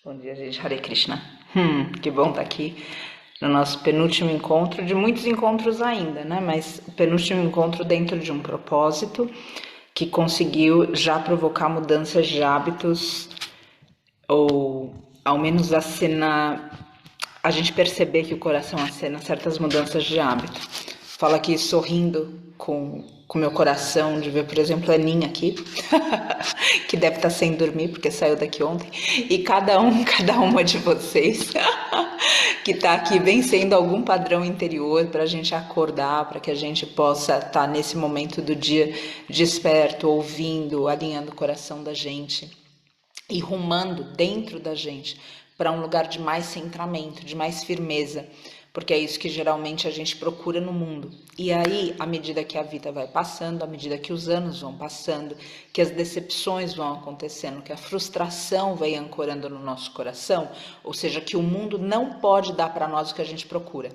Bom dia, gente. Hare Krishna. Que bom estar aqui no nosso penúltimo encontro, de muitos encontros ainda, né? Mas o penúltimo encontro dentro de um propósito que conseguiu já provocar mudanças de hábitos, ou ao menos acenar, a gente perceber que o coração acena certas mudanças de hábito. Falo aqui sorrindo com meu coração de ver, por exemplo, a Aninha aqui, que deve estar sem dormir porque saiu daqui ontem, e cada uma de vocês que está aqui vencendo algum padrão interior para a gente acordar, para que a gente possa estar nesse momento do dia desperto, ouvindo, alinhando o coração da gente e rumando dentro da gente para um lugar de mais centramento, de mais firmeza, porque é isso que geralmente a gente procura no mundo. E aí, à medida que a vida vai passando, à medida que os anos vão passando, que as decepções vão acontecendo, que a frustração vai ancorando no nosso coração, ou seja, que o mundo não pode dar para nós o que a gente procura.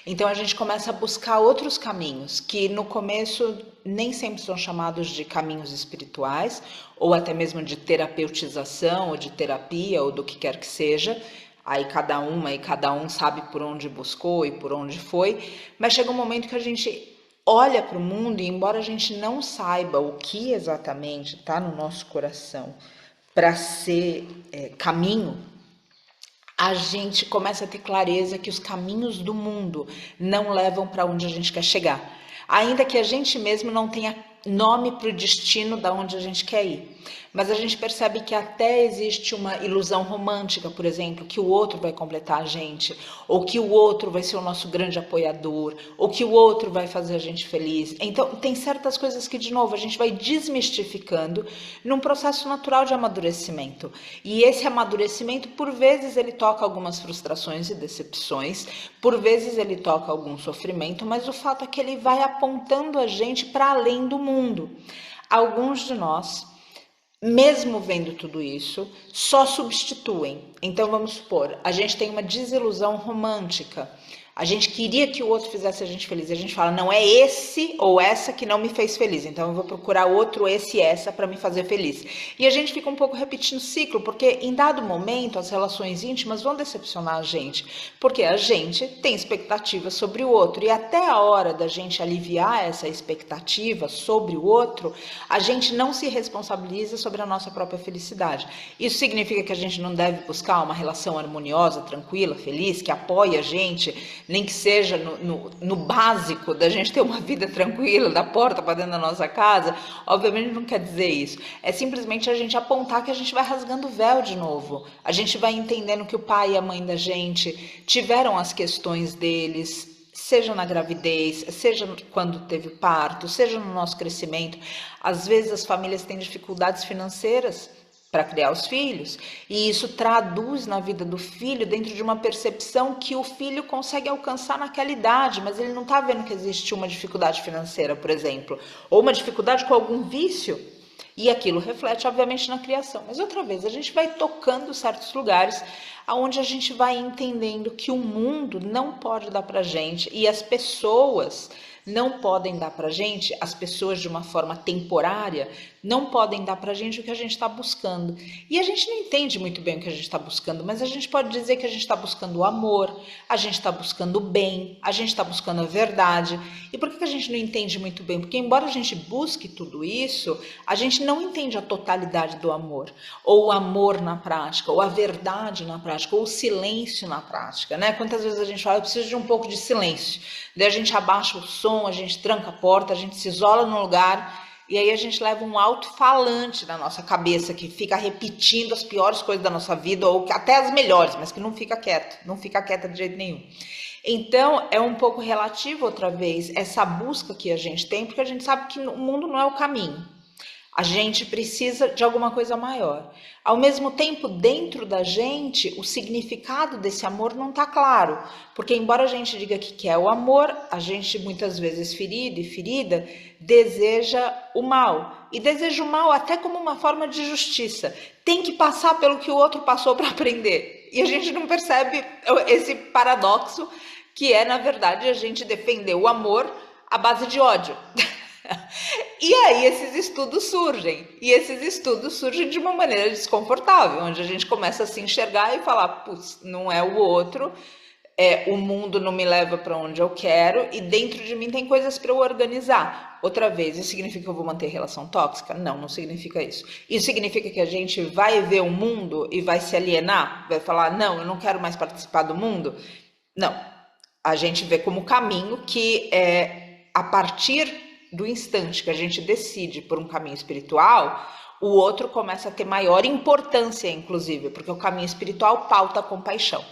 Então a gente começa a buscar outros caminhos, que no começo nem sempre são chamados de caminhos espirituais, ou até mesmo de terapeutização, ou de terapia, ou do que quer que seja. Aí cada um sabe por onde buscou e por onde foi, mas chega um momento que a gente olha para o mundo e, embora a gente não saiba o que exatamente está no nosso coração para ser caminho, a gente começa a ter clareza que os caminhos do mundo não levam para onde a gente quer chegar, ainda que a gente mesmo não tenha nome para o destino da onde a gente quer ir. Mas a gente percebe que até existe uma ilusão romântica, por exemplo, que o outro vai completar a gente, ou que o outro vai ser o nosso grande apoiador, ou que o outro vai fazer a gente feliz. Então, tem certas coisas que, de novo, a gente vai desmistificando num processo natural de amadurecimento. E esse amadurecimento, por vezes, ele toca algumas frustrações e decepções, por vezes ele toca algum sofrimento, mas o fato é que ele vai apontando a gente para além do mundo. Alguns de nós, mesmo vendo tudo isso, só substituem. Então vamos supor, a gente tem uma desilusão romântica. A gente queria que o outro fizesse a gente feliz. A gente fala, não é esse ou essa que não me fez feliz. Então eu vou procurar outro, esse e essa para me fazer feliz. E a gente fica um pouco repetindo o ciclo, porque em dado momento as relações íntimas vão decepcionar a gente. Porque a gente tem expectativas sobre o outro. E até a hora da gente aliviar essa expectativa sobre o outro, a gente não se responsabiliza sobre a nossa própria felicidade. Isso significa que a gente não deve buscar uma relação harmoniosa, tranquila, feliz, que apoie a gente, nem que seja no básico da gente ter uma vida tranquila, da porta para dentro da nossa casa. Obviamente não quer dizer isso. É simplesmente a gente apontar que a gente vai rasgando o véu de novo. A gente vai entendendo que o pai e a mãe da gente tiveram as questões deles, seja na gravidez, seja quando teve parto, seja no nosso crescimento. Às vezes as famílias têm dificuldades financeiras para criar os filhos, e isso traduz na vida do filho dentro de uma percepção que o filho consegue alcançar naquela idade, mas ele não está vendo que existe uma dificuldade financeira, por exemplo, ou uma dificuldade com algum vício, e aquilo reflete, obviamente, na criação. Mas outra vez, a gente vai tocando certos lugares onde a gente vai entendendo que o mundo não pode dar para a gente, e as pessoas não podem dar para a gente, as pessoas de uma forma temporária, não podem dar para a gente o que a gente está buscando. E a gente não entende muito bem o que a gente está buscando, mas a gente pode dizer que a gente está buscando o amor, a gente está buscando o bem, a gente está buscando a verdade. E por que a gente não entende muito bem? Porque embora a gente busque tudo isso, a gente não entende a totalidade do amor, ou o amor na prática, ou a verdade na prática, ou o silêncio na prática, né? Quantas vezes a gente fala, eu preciso de um pouco de silêncio. Daí a gente abaixa o som, a gente tranca a porta, a gente se isola num lugar, e aí a gente leva um alto-falante na nossa cabeça que fica repetindo as piores coisas da nossa vida, ou até as melhores, mas que não fica quieto, não fica quieta de jeito nenhum. Então é um pouco relativo, outra vez, essa busca que a gente tem, porque a gente sabe que o mundo não é o caminho. A gente precisa de alguma coisa maior. Ao mesmo tempo, dentro da gente, o significado desse amor não está claro. Porque embora a gente diga que quer o amor, a gente muitas vezes ferido e ferida, deseja o mal. E deseja o mal até como uma forma de justiça. Tem que passar pelo que o outro passou para aprender. E a gente não percebe esse paradoxo que é, na verdade, a gente defender o amor à base de ódio. E aí esses estudos surgem, e esses estudos surgem de uma maneira desconfortável, onde a gente começa a se enxergar e falar, putz, não é o outro, o mundo não me leva para onde eu quero, e dentro de mim tem coisas para eu organizar. Outra vez, isso significa que eu vou manter relação tóxica? Não, não significa isso. Isso significa que a gente vai ver o mundo e vai se alienar? Vai falar, não, eu não quero mais participar do mundo? Não, a gente vê como caminho que a partir do instante que a gente decide por um caminho espiritual, o outro começa a ter maior importância, inclusive, porque o caminho espiritual pauta a compaixão.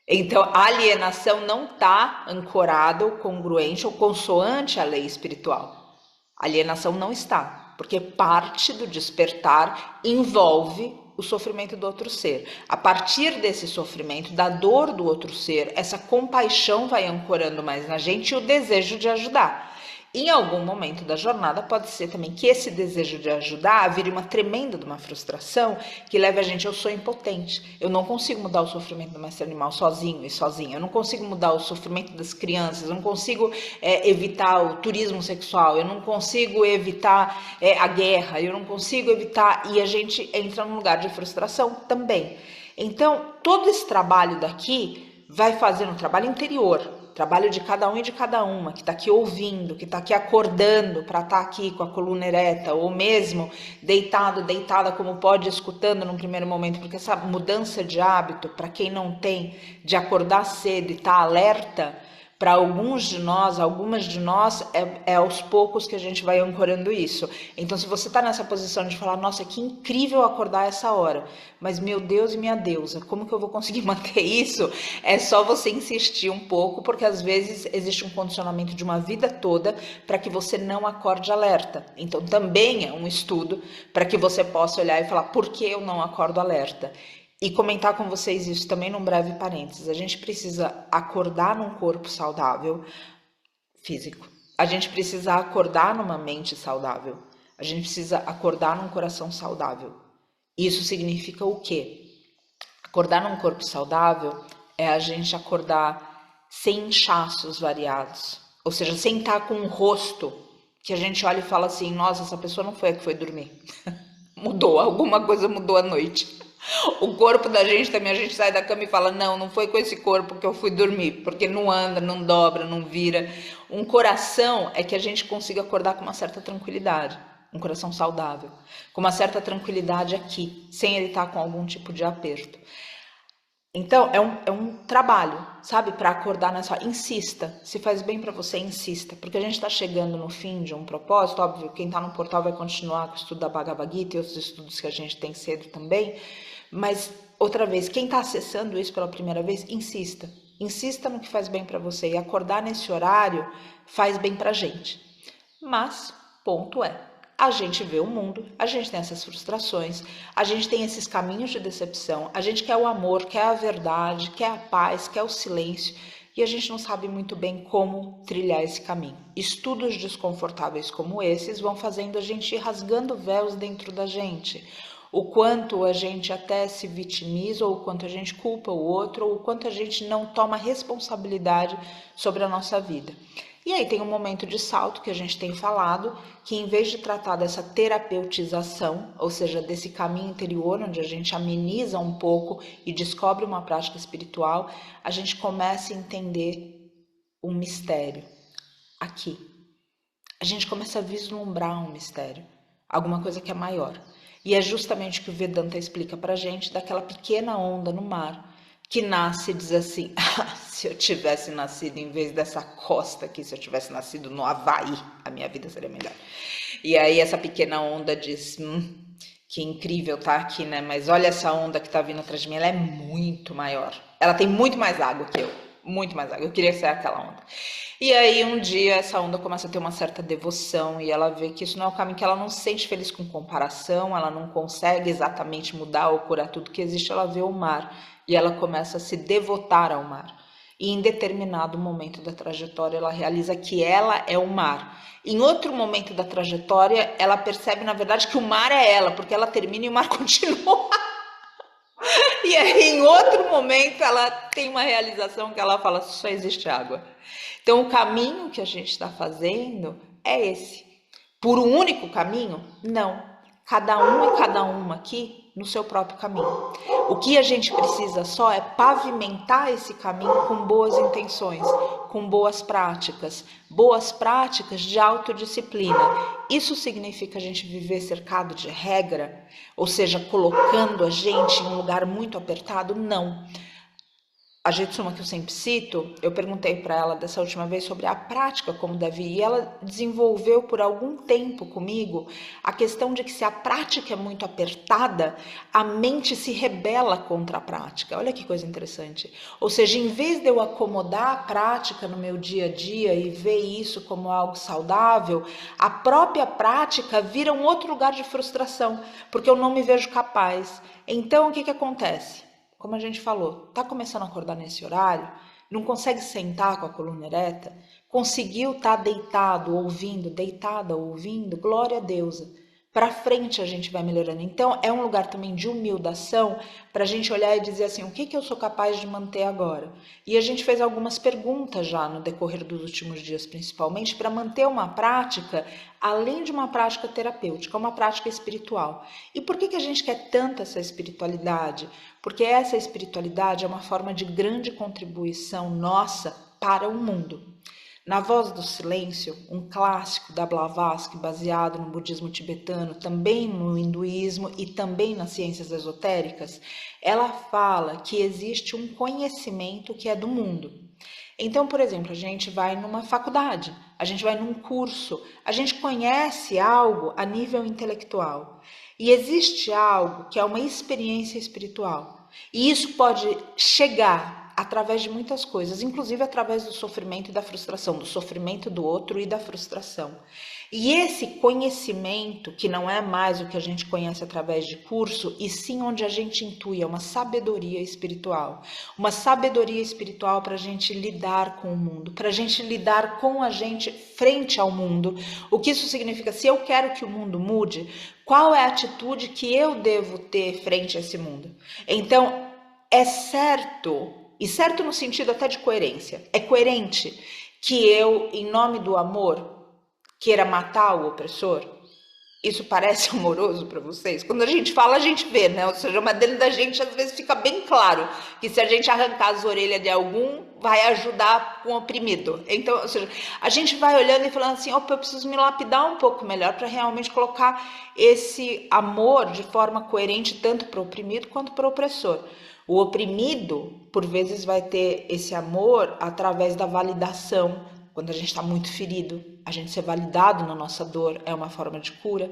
Então, a alienação não está ancorada ou congruente ou consoante à lei espiritual. A alienação não está, porque parte do despertar envolve o sofrimento do outro ser. A partir desse sofrimento, da dor do outro ser, essa compaixão vai ancorando mais na gente e o desejo de ajudar. Em algum momento da jornada pode ser também que esse desejo de ajudar vire uma tremenda de uma frustração que leve a gente, eu sou impotente, eu não consigo mudar o sofrimento do mestre animal sozinho e sozinha, eu não consigo mudar o sofrimento das crianças, eu não consigo evitar o turismo sexual, eu não consigo evitar a guerra, eu não consigo evitar, e a gente entra num lugar de frustração também. Então, todo esse trabalho daqui vai fazer um trabalho interior, trabalho de cada um e de cada uma, que está aqui ouvindo, que está aqui acordando para estar aqui com a coluna ereta, ou mesmo deitado, deitada, como pode, escutando num primeiro momento, porque essa mudança de hábito, para quem não tem, de acordar cedo e estar alerta, para alguns de nós, algumas de nós, é aos poucos que a gente vai ancorando isso. Então, se você está nessa posição de falar, nossa, que incrível acordar essa hora, mas meu Deus e minha deusa, como que eu vou conseguir manter isso? É só você insistir um pouco, porque às vezes existe um condicionamento de uma vida toda para que você não acorde alerta. Então, também é um estudo para que você possa olhar e falar, por que eu não acordo alerta? E comentar com vocês isso também num breve parênteses. A gente precisa acordar num corpo saudável físico. A gente precisa acordar numa mente saudável. A gente precisa acordar num coração saudável. Isso significa o quê? Acordar num corpo saudável é a gente acordar sem inchaços variados. Ou seja, sem estar com um rosto que a gente olha e fala assim, nossa, essa pessoa não foi a que foi dormir. Mudou, alguma coisa mudou à noite. O corpo da gente também, a gente sai da cama e fala, não, não foi com esse corpo que eu fui dormir, porque não anda, não dobra, não vira. Um coração é que a gente consiga acordar com uma certa tranquilidade, um coração saudável, com uma certa tranquilidade aqui, sem ele estar com algum tipo de aperto. Então, é um trabalho, sabe, para acordar nessa. Insista, se faz bem para você, insista, porque a gente está chegando no fim de um propósito. Óbvio, quem está no portal vai continuar com o estudo da Bhagavad Gita e outros estudos que a gente tem cedo também, mas, outra vez, quem está acessando isso pela primeira vez, insista. Insista no que faz bem para você, e acordar nesse horário faz bem para a gente. Mas, ponto é, a gente vê o mundo, a gente tem essas frustrações, a gente tem esses caminhos de decepção, a gente quer o amor, quer a verdade, quer a paz, quer o silêncio, e a gente não sabe muito bem como trilhar esse caminho. Estudos desconfortáveis como esses vão fazendo a gente ir rasgando véus dentro da gente. O quanto a gente até se vitimiza, ou o quanto a gente culpa o outro, ou o quanto a gente não toma responsabilidade sobre a nossa vida. E aí tem um momento de salto que a gente tem falado, que em vez de tratar dessa terapeutização, ou seja, desse caminho interior, onde a gente ameniza um pouco e descobre uma prática espiritual, a gente começa a entender um mistério aqui. A gente começa a vislumbrar um mistério, alguma coisa que é maior. E é justamente o que o Vedanta explica pra gente, daquela pequena onda no mar, que nasce e diz assim, se eu tivesse nascido em vez dessa costa aqui, se eu tivesse nascido no Havaí, a minha vida seria melhor. E aí essa pequena onda diz, que incrível tá aqui, né? Mas olha essa onda que tá vindo atrás de mim, ela é muito maior. Ela tem muito mais água que eu, muito mais água. Eu queria ser aquela onda. E aí um dia essa onda começa a ter uma certa devoção e ela vê que isso não é o caminho, que ela não se sente feliz com comparação, ela não consegue exatamente mudar ou curar tudo que existe, ela vê o mar e ela começa a se devotar ao mar. E em determinado momento da trajetória ela realiza que ela é o mar. Em outro momento da trajetória ela percebe na verdade que o mar é ela, porque ela termina e o mar continua. E aí em outro momento ela tem uma realização que ela fala, só existe água. Então o caminho que a gente está fazendo é esse. Por um único caminho? Não. Cada um e cada uma aqui no seu próprio caminho. O que a gente precisa só é pavimentar esse caminho com boas intenções, com boas práticas de autodisciplina. Isso significa a gente viver cercado de regra, ou seja, colocando a gente em um lugar muito apertado? Não. A Jetsuma, que eu sempre cito, eu perguntei para ela dessa última vez sobre a prática como deve ir, e ela desenvolveu por algum tempo comigo a questão de que se a prática é muito apertada, a mente se rebela contra a prática. Olha que coisa interessante. Ou seja, em vez de eu acomodar a prática no meu dia a dia e ver isso como algo saudável, a própria prática vira um outro lugar de frustração, porque eu não me vejo capaz. Então, o que acontece? Como a gente falou, tá começando a acordar nesse horário, não consegue sentar com a coluna ereta, conseguiu estar deitada ouvindo, glória a Deus. Para frente a gente vai melhorando. Então é um lugar também de humildação para a gente olhar e dizer assim, o que eu sou capaz de manter agora? E a gente fez algumas perguntas já no decorrer dos últimos dias, principalmente, para manter uma prática, além de uma prática terapêutica, uma prática espiritual. E por que a gente quer tanto essa espiritualidade? Porque essa espiritualidade é uma forma de grande contribuição nossa para o mundo. Na Voz do Silêncio, um clássico da Blavatsky baseado no budismo tibetano, também no hinduísmo e também nas ciências esotéricas, ela fala que existe um conhecimento que é do mundo. Então, por exemplo, a gente vai numa faculdade, a gente vai num curso, a gente conhece algo a nível intelectual. E existe algo que é uma experiência espiritual. E isso pode chegar através de muitas coisas, inclusive através do sofrimento e da frustração, do sofrimento do outro e da frustração. E esse conhecimento, que não é mais o que a gente conhece através de curso, e sim onde a gente intui, é uma sabedoria espiritual. Uma sabedoria espiritual para a gente lidar com o mundo, para a gente lidar com a gente frente ao mundo. O que isso significa? Se eu quero que o mundo mude, qual é a atitude que eu devo ter frente a esse mundo? Então, é certo, e certo no sentido até de coerência, é coerente que eu, em nome do amor, queira matar o opressor? Isso parece amoroso para vocês? Quando a gente fala, a gente vê, né? Ou seja, mas dentro da gente às vezes fica bem claro que se a gente arrancar as orelhas de algum, vai ajudar com o oprimido. Então, ou seja, a gente vai olhando e falando assim, opa, eu preciso me lapidar um pouco melhor para realmente colocar esse amor de forma coerente tanto para o oprimido quanto para o opressor. O oprimido, por vezes, vai ter esse amor através da validação. Quando a gente está muito ferido, a gente ser validado na nossa dor é uma forma de cura.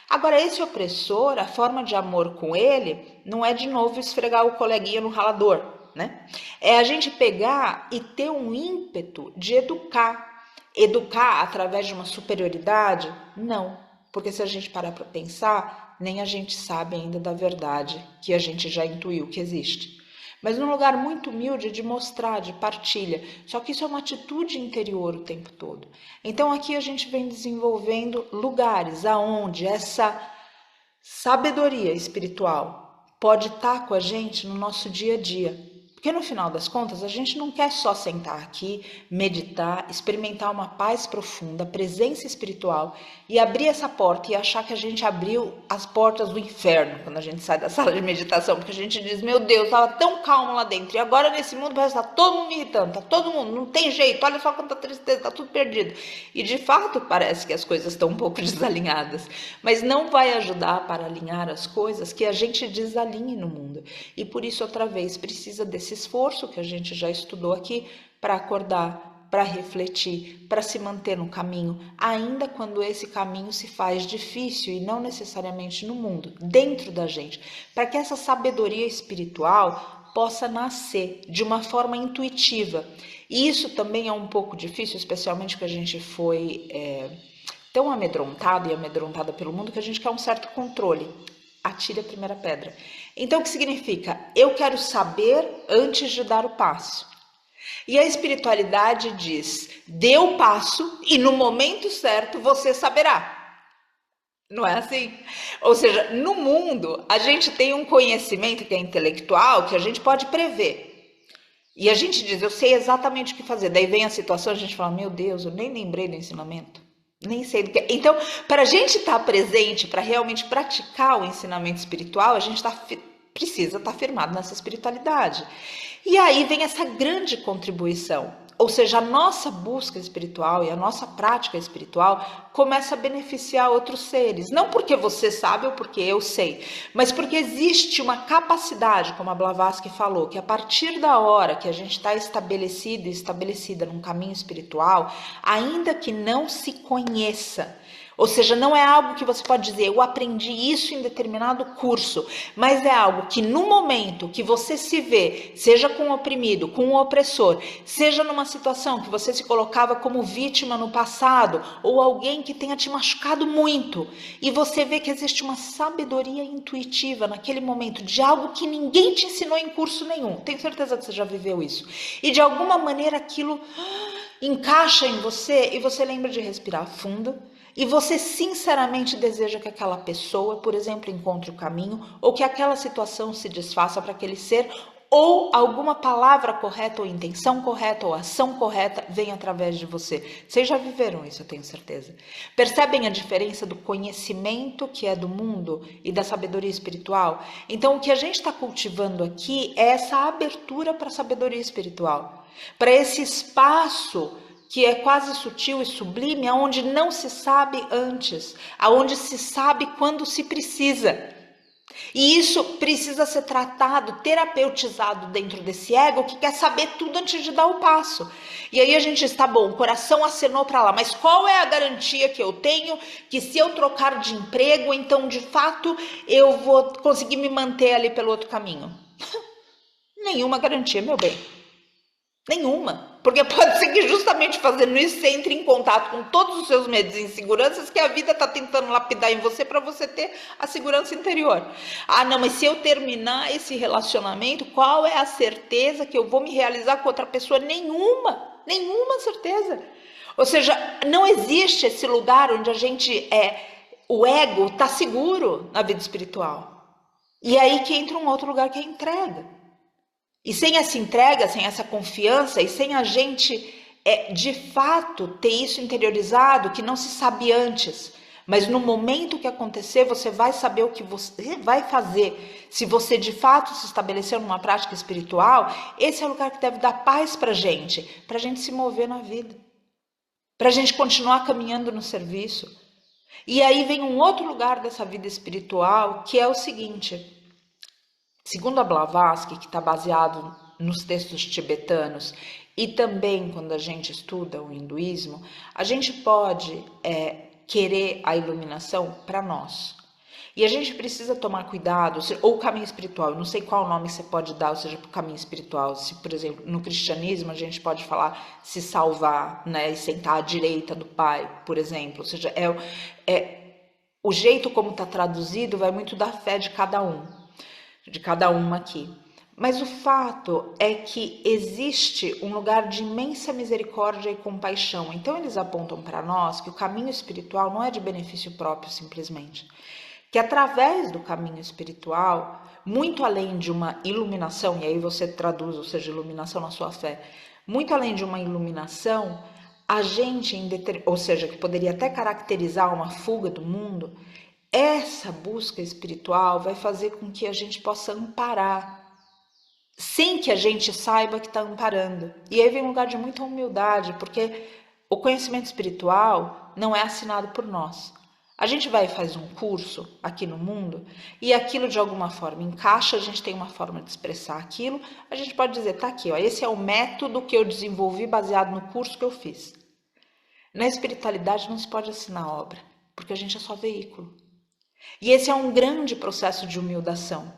Agora, esse opressor, a forma de amor com ele, não é de novo esfregar o coleguinha no ralador, né? É a gente pegar e ter um ímpeto de educar. Educar através de uma superioridade? Não. Porque se a gente parar para pensar, nem a gente sabe ainda da verdade que a gente já intuiu que existe. Mas num lugar muito humilde de mostrar, de partilha. Só que isso é uma atitude interior o tempo todo. Então aqui a gente vem desenvolvendo lugares aonde essa sabedoria espiritual pode estar com a gente no nosso dia a dia. Porque no final das contas, a gente não quer só sentar aqui, meditar, experimentar uma paz profunda, presença espiritual e abrir essa porta e achar que a gente abriu as portas do inferno quando a gente sai da sala de meditação, porque a gente diz, meu Deus, estava tão calmo lá dentro e agora nesse mundo parece que está todo mundo me irritando, está todo mundo, não tem jeito, olha só quanta tristeza, está tudo perdido. E de fato parece que as coisas estão um pouco desalinhadas, mas não vai ajudar para alinhar as coisas que a gente desalinhe no mundo. E por isso, outra vez, precisa desse esforço que a gente já estudou aqui para acordar, para refletir, para se manter no caminho, ainda quando esse caminho se faz difícil e não necessariamente no mundo, dentro da gente, para que essa sabedoria espiritual possa nascer de uma forma intuitiva. E isso também é um pouco difícil, especialmente que a gente foi tão amedrontado e amedrontada pelo mundo que a gente quer um certo controle. Atire a primeira pedra. Então, o que significa? Eu quero saber antes de dar o passo. E a espiritualidade diz, dê o passo e no momento certo você saberá. Não é assim? Ou seja, no mundo, a gente tem um conhecimento que é intelectual, que a gente pode prever. E a gente diz, eu sei exatamente o que fazer. Daí vem a situação, a gente fala, meu Deus, eu nem lembrei do ensinamento. Nem sei do que. Então, para a gente estar presente, para realmente praticar o ensinamento espiritual, a gente precisa estar firmado nessa espiritualidade. E aí vem essa grande contribuição. Ou seja, a nossa busca espiritual e a nossa prática espiritual começa a beneficiar outros seres. Não porque você sabe ou porque eu sei, mas porque existe uma capacidade, como a Blavatsky falou, que a partir da hora que a gente está estabelecido e estabelecida num caminho espiritual, ainda que não se conheça, ou seja, não é algo que você pode dizer, eu aprendi isso em determinado curso, mas é algo que no momento que você se vê, seja com o oprimido, com o opressor, seja numa situação que você se colocava como vítima no passado, ou alguém que tenha te machucado muito, e você vê que existe uma sabedoria intuitiva naquele momento, de algo que ninguém te ensinou em curso nenhum, tenho certeza que você já viveu isso, e de alguma maneira aquilo encaixa em você, e você lembra de respirar fundo, e você sinceramente deseja que aquela pessoa, por exemplo, encontre o caminho, ou que aquela situação se desfaça para aquele ser, ou alguma palavra correta, ou intenção correta, ou ação correta venha através de você. Vocês já viveram isso, eu tenho certeza. Percebem a diferença do conhecimento que é do mundo e da sabedoria espiritual? Então, o que a gente está cultivando aqui é essa abertura para a sabedoria espiritual, para esse espaço que é quase sutil e sublime, aonde não se sabe antes, aonde se sabe quando se precisa. E isso precisa ser tratado, terapeutizado dentro desse ego que quer saber tudo antes de dar o passo. E aí a gente está bom, o coração acenou para lá, mas qual é a garantia que eu tenho que se eu trocar de emprego, então de fato eu vou conseguir me manter ali pelo outro caminho? Nenhuma garantia, meu bem. Nenhuma, porque pode ser que justamente fazendo isso você entre em contato com todos os seus medos e inseguranças que a vida está tentando lapidar em você para você ter a segurança interior. Ah, não, mas se eu terminar esse relacionamento, qual é a certeza que eu vou me realizar com outra pessoa? Nenhuma certeza. Ou seja, não existe esse lugar onde o ego está seguro na vida espiritual. E aí que entra um outro lugar que é a entrega. E sem essa entrega, sem essa confiança e sem a gente de fato ter isso interiorizado, que não se sabe antes, mas no momento que acontecer você vai saber o que você vai fazer. Se você de fato se estabeleceu numa prática espiritual, esse é o lugar que deve dar paz para a gente se mover na vida, para a gente continuar caminhando no serviço. E aí vem um outro lugar dessa vida espiritual, que é o seguinte. Segundo a Blavatsky, que está baseado nos textos tibetanos, e também quando a gente estuda o hinduísmo, a gente pode querer a iluminação para nós. E a gente precisa tomar cuidado, ou o caminho espiritual, eu não sei qual nome você pode dar, ou seja, para o caminho espiritual. Se, por exemplo, no cristianismo a gente pode falar se salvar, né, e sentar à direita do Pai, por exemplo. Ou seja, o jeito como está traduzido vai muito da fé de cada uma aqui. Mas o fato é que existe um lugar de imensa misericórdia e compaixão. Então eles apontam para nós que o caminho espiritual não é de benefício próprio simplesmente. Que através do caminho espiritual, muito além de uma iluminação, e aí você traduz, ou seja, iluminação na sua fé, muito além de uma iluminação, a gente, ou seja, que poderia até caracterizar uma fuga do mundo, essa busca espiritual vai fazer com que a gente possa amparar, sem que a gente saiba que está amparando. E aí vem um lugar de muita humildade, porque o conhecimento espiritual não é assinado por nós. A gente vai e faz um curso aqui no mundo e aquilo de alguma forma encaixa, a gente tem uma forma de expressar aquilo, a gente pode dizer, tá aqui, ó, esse é o método que eu desenvolvi baseado no curso que eu fiz. Na espiritualidade não se pode assinar obra, porque a gente é só veículo. E esse é um grande processo de humildação,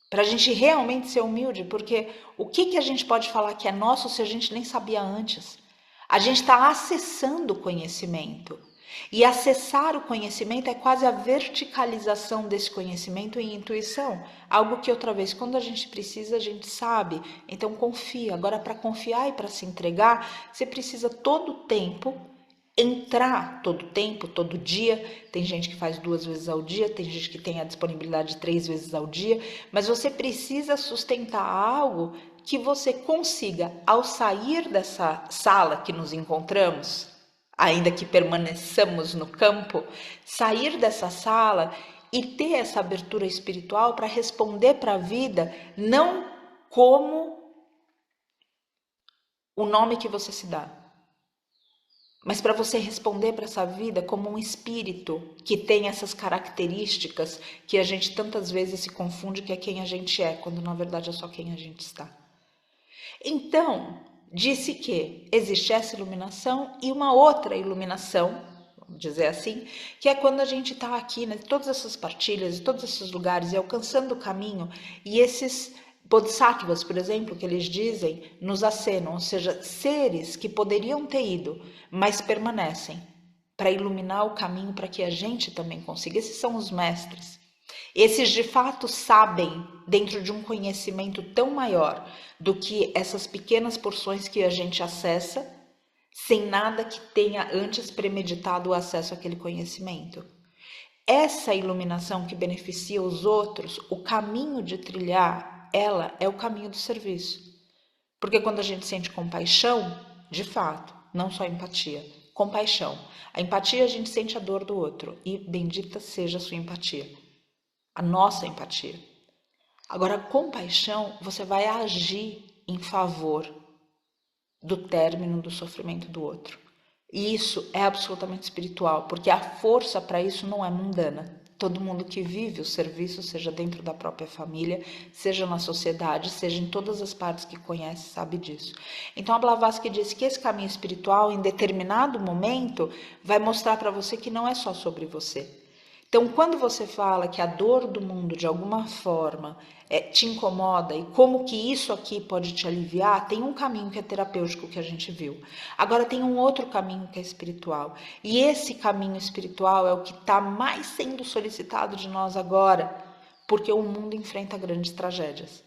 para a gente realmente ser humilde, porque o que a gente pode falar que é nosso se a gente nem sabia antes? A gente está acessando o conhecimento. E acessar o conhecimento é quase a verticalização desse conhecimento em intuição. Algo que outra vez, quando a gente precisa, a gente sabe. Então confia. Agora, para confiar e para se entregar, você precisa todo o tempo entrar, todo tempo, todo dia. Tem gente que faz 2 vezes ao dia, tem gente que tem a disponibilidade de 3 vezes ao dia, mas você precisa sustentar algo que você consiga, ao sair dessa sala que nos encontramos, ainda que permaneçamos no campo, sair dessa sala e ter essa abertura espiritual para responder para a vida, não como o nome que você se dá, mas para você responder para essa vida como um espírito que tem essas características que a gente tantas vezes se confunde que é quem a gente é, quando na verdade é só quem a gente está. Então, disse que existe essa iluminação e uma outra iluminação, vamos dizer assim, que é quando a gente está aqui, né, todas essas partilhas, todos esses lugares e alcançando o caminho, e esses bodhisattvas, por exemplo, que eles dizem, nos acenam, ou seja, seres que poderiam ter ido, mas permanecem para iluminar o caminho para que a gente também consiga. Esses são os mestres. Esses de fato sabem, dentro de um conhecimento tão maior do que essas pequenas porções que a gente acessa, sem nada que tenha antes premeditado o acesso àquele conhecimento. Essa iluminação que beneficia os outros, o caminho de trilhar, ela é o caminho do serviço. Porque quando a gente sente compaixão, de fato, não só empatia, compaixão. A empatia a gente sente a dor do outro e bendita seja a sua empatia, a nossa empatia. Agora, compaixão, você vai agir em favor do término do sofrimento do outro. E isso é absolutamente espiritual, porque a força para isso não é mundana. Todo mundo que vive o serviço, seja dentro da própria família, seja na sociedade, seja em todas as partes que conhece, sabe disso. Então a Blavatsky disse que esse caminho espiritual, em determinado momento, vai mostrar para você que não é só sobre você. Então, quando você fala que a dor do mundo, de alguma forma, te incomoda e como que isso aqui pode te aliviar, tem um caminho que é terapêutico que a gente viu. Agora tem um outro caminho que é espiritual. E esse caminho espiritual é o que está mais sendo solicitado de nós agora, porque o mundo enfrenta grandes tragédias.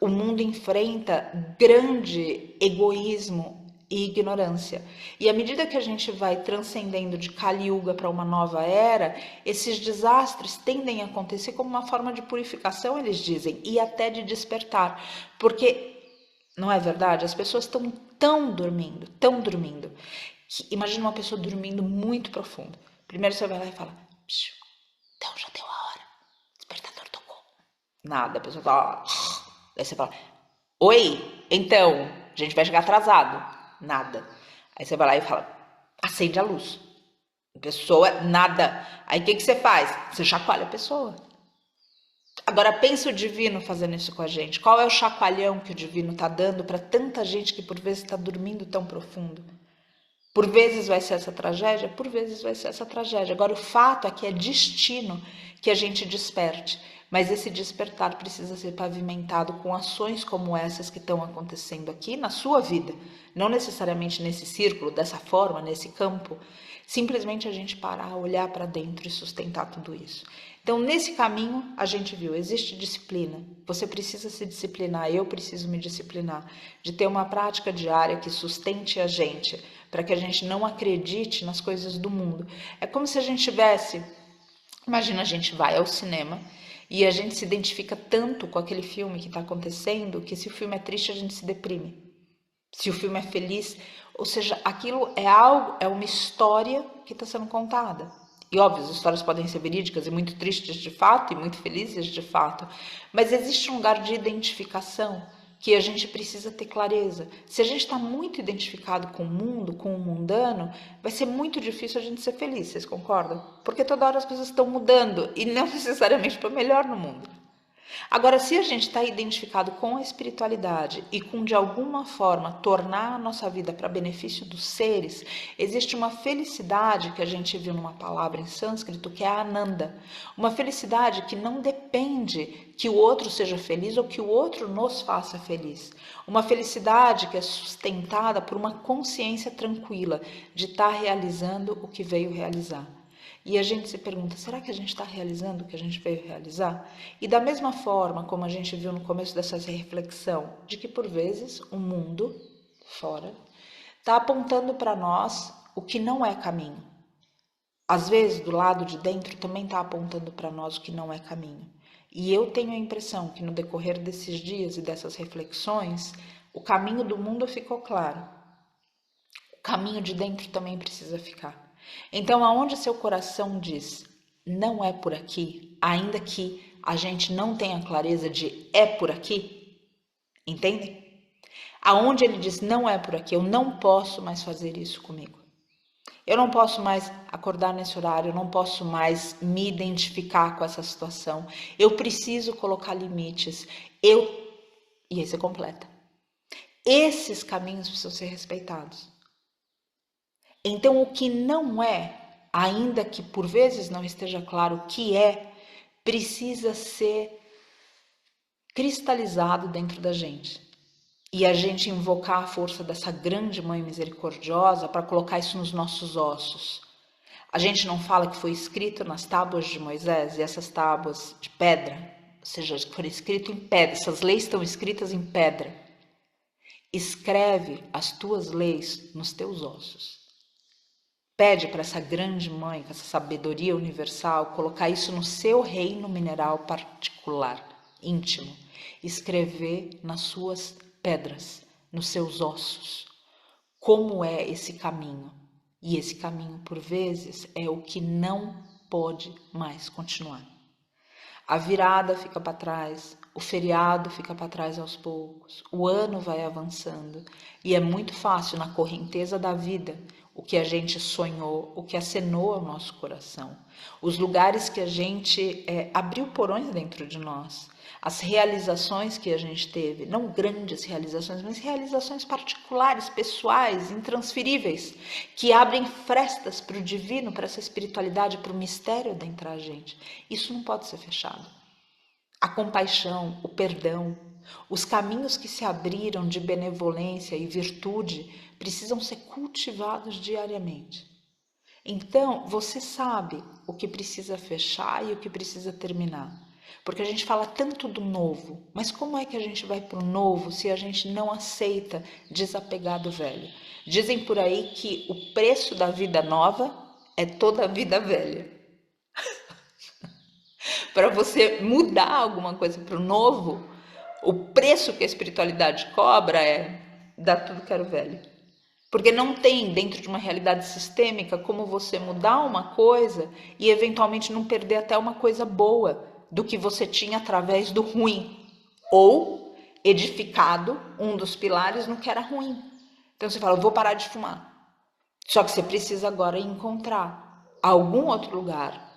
O mundo enfrenta grande egoísmo e ignorância. E à medida que a gente vai transcendendo de Kali Yuga para uma nova era, esses desastres tendem a acontecer como uma forma de purificação, eles dizem, e até de despertar. Porque, não é verdade? As pessoas estão tão dormindo, que imagina uma pessoa dormindo muito profundo. Primeiro você vai lá e fala, então já deu a hora, o despertador tocou. Nada, a pessoa fala, daí você fala, oi, então, a gente vai chegar atrasado. Nada. Aí você vai lá e fala, acende a luz. A pessoa, nada. Aí o que você faz? Você chacoalha a pessoa. Agora pensa o divino fazendo isso com a gente. Qual é o chacoalhão que o divino está dando para tanta gente que por vezes está dormindo tão profundo? Por vezes vai ser essa tragédia, por vezes vai ser essa tragédia. Agora o fato é que é destino que a gente desperte. Mas esse despertar precisa ser pavimentado com ações como essas que estão acontecendo aqui na sua vida. Não necessariamente nesse círculo, dessa forma, nesse campo. Simplesmente a gente parar, olhar para dentro e sustentar tudo isso. Então, nesse caminho, a gente viu, existe disciplina. Você precisa se disciplinar, eu preciso me disciplinar. De ter uma prática diária que sustente a gente, para que a gente não acredite nas coisas do mundo. É como se a gente tivesse... Imagina, a gente vai ao cinema e a gente se identifica tanto com aquele filme que está acontecendo que se o filme é triste a gente se deprime. Se o filme é feliz, ou seja, aquilo é algo, é uma história que está sendo contada. E óbvio, as histórias podem ser verídicas e muito tristes de fato e muito felizes de fato, mas existe um lugar de identificação que a gente precisa ter clareza. Se a gente está muito identificado com o mundo, com o mundano, vai ser muito difícil a gente ser feliz, vocês concordam? Porque toda hora as coisas estão mudando e não necessariamente para melhor no mundo. Agora, se a gente está identificado com a espiritualidade e com, de alguma forma, tornar a nossa vida para benefício dos seres, existe uma felicidade que a gente viu numa palavra em sânscrito, que é a Ananda. Uma felicidade que não depende que o outro seja feliz ou que o outro nos faça feliz. Uma felicidade que é sustentada por uma consciência tranquila de estar realizando o que veio realizar. E a gente se pergunta, será que a gente está realizando o que a gente veio realizar? E da mesma forma como a gente viu no começo dessa reflexão, de que por vezes o mundo fora está apontando para nós o que não é caminho. Às vezes, do lado de dentro também está apontando para nós o que não é caminho. E eu tenho a impressão que no decorrer desses dias e dessas reflexões, o caminho do mundo ficou claro. O caminho de dentro também precisa ficar. Então, aonde seu coração diz, não é por aqui, ainda que a gente não tenha clareza de é por aqui, entendem? Aonde ele diz, não é por aqui, eu não posso mais fazer isso comigo. Eu não posso mais acordar nesse horário, eu não posso mais me identificar com essa situação. Eu preciso colocar limites. E aí você completa. Esses caminhos precisam ser respeitados. Então, o que não é, ainda que por vezes não esteja claro o que é, precisa ser cristalizado dentro da gente. E a gente invocar a força dessa grande Mãe Misericordiosa para colocar isso nos nossos ossos. A gente não fala que foi escrito nas tábuas de Moisés, e essas tábuas de pedra, ou seja, que foram escritas em pedra, essas leis estão escritas em pedra. Escreve as tuas leis nos teus ossos. Pede para essa grande mãe, com essa sabedoria universal, colocar isso no seu reino mineral particular, íntimo. Escrever nas suas pedras, nos seus ossos. Como é esse caminho? E esse caminho, por vezes, é o que não pode mais continuar. A virada fica para trás, o feriado fica para trás aos poucos, o ano vai avançando e é muito fácil na correnteza da vida o que a gente sonhou, o que acenou ao nosso coração, os lugares que a gente abriu porões dentro de nós, as realizações que a gente teve, não grandes realizações, mas realizações particulares, pessoais, intransferíveis, que abrem frestas para o divino, para essa espiritualidade, para o mistério dentro da gente. Isso não pode ser fechado. A compaixão, o perdão, os caminhos que se abriram de benevolência e virtude precisam ser cultivados diariamente. Então, você sabe o que precisa fechar e o que precisa terminar. Porque a gente fala tanto do novo, mas como é que a gente vai para o novo se a gente não aceita desapegar do velho? Dizem por aí que o preço da vida nova é toda a vida velha. Para você mudar alguma coisa para o novo, o preço que a espiritualidade cobra é dar tudo que era o velho. Porque não tem, dentro de uma realidade sistêmica, como você mudar uma coisa e eventualmente não perder até uma coisa boa do que você tinha através do ruim. Ou edificado um dos pilares no que era ruim. Então você fala, eu vou parar de fumar. Só que você precisa agora encontrar algum outro lugar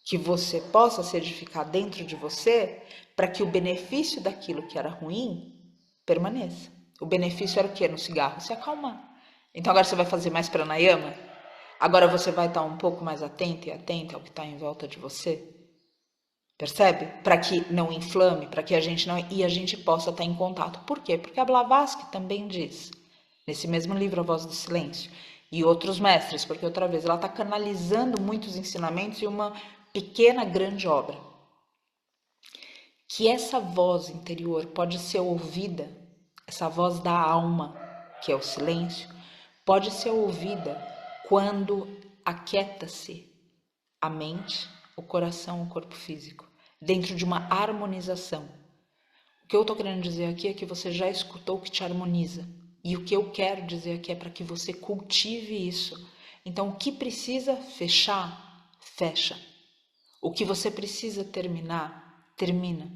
que você possa se edificar dentro de você para que o benefício daquilo que era ruim permaneça. O benefício era o quê? No cigarro? Se acalmar. Então agora você vai fazer mais pranayama? Agora você vai estar um pouco mais atento e atenta ao que está em volta de você? Percebe? Para que não inflame, para que a gente não... E a gente possa estar em contato. Por quê? Porque a Blavatsky também diz, nesse mesmo livro, A Voz do Silêncio, e outros mestres, porque outra vez ela está canalizando muitos ensinamentos em uma pequena, grande obra. Que essa voz interior pode ser ouvida, essa voz da alma, que é o silêncio, pode ser ouvida quando aquieta-se a mente, o coração, o corpo físico, dentro de uma harmonização. O que eu estou querendo dizer aqui é que você já escutou o que te harmoniza. E o que eu quero dizer aqui é para que você cultive isso. Então, o que precisa fechar, fecha. O que você precisa terminar, termina.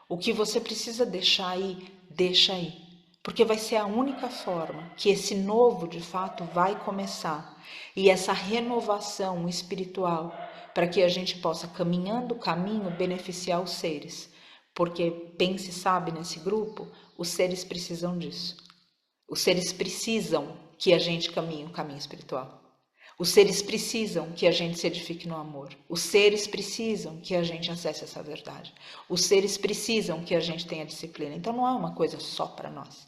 O que você precisa deixar aí, deixa aí. Porque vai ser a única forma que esse novo, de fato, vai começar. E essa renovação espiritual, para que a gente possa, caminhando o caminho, beneficiar os seres. Porque, pense e sabe, nesse grupo, os seres precisam disso. Os seres precisam que a gente caminhe o caminho espiritual. Os seres precisam que a gente se edifique no amor. Os seres precisam que a gente acesse essa verdade. Os seres precisam que a gente tenha disciplina. Então não é uma coisa só para nós.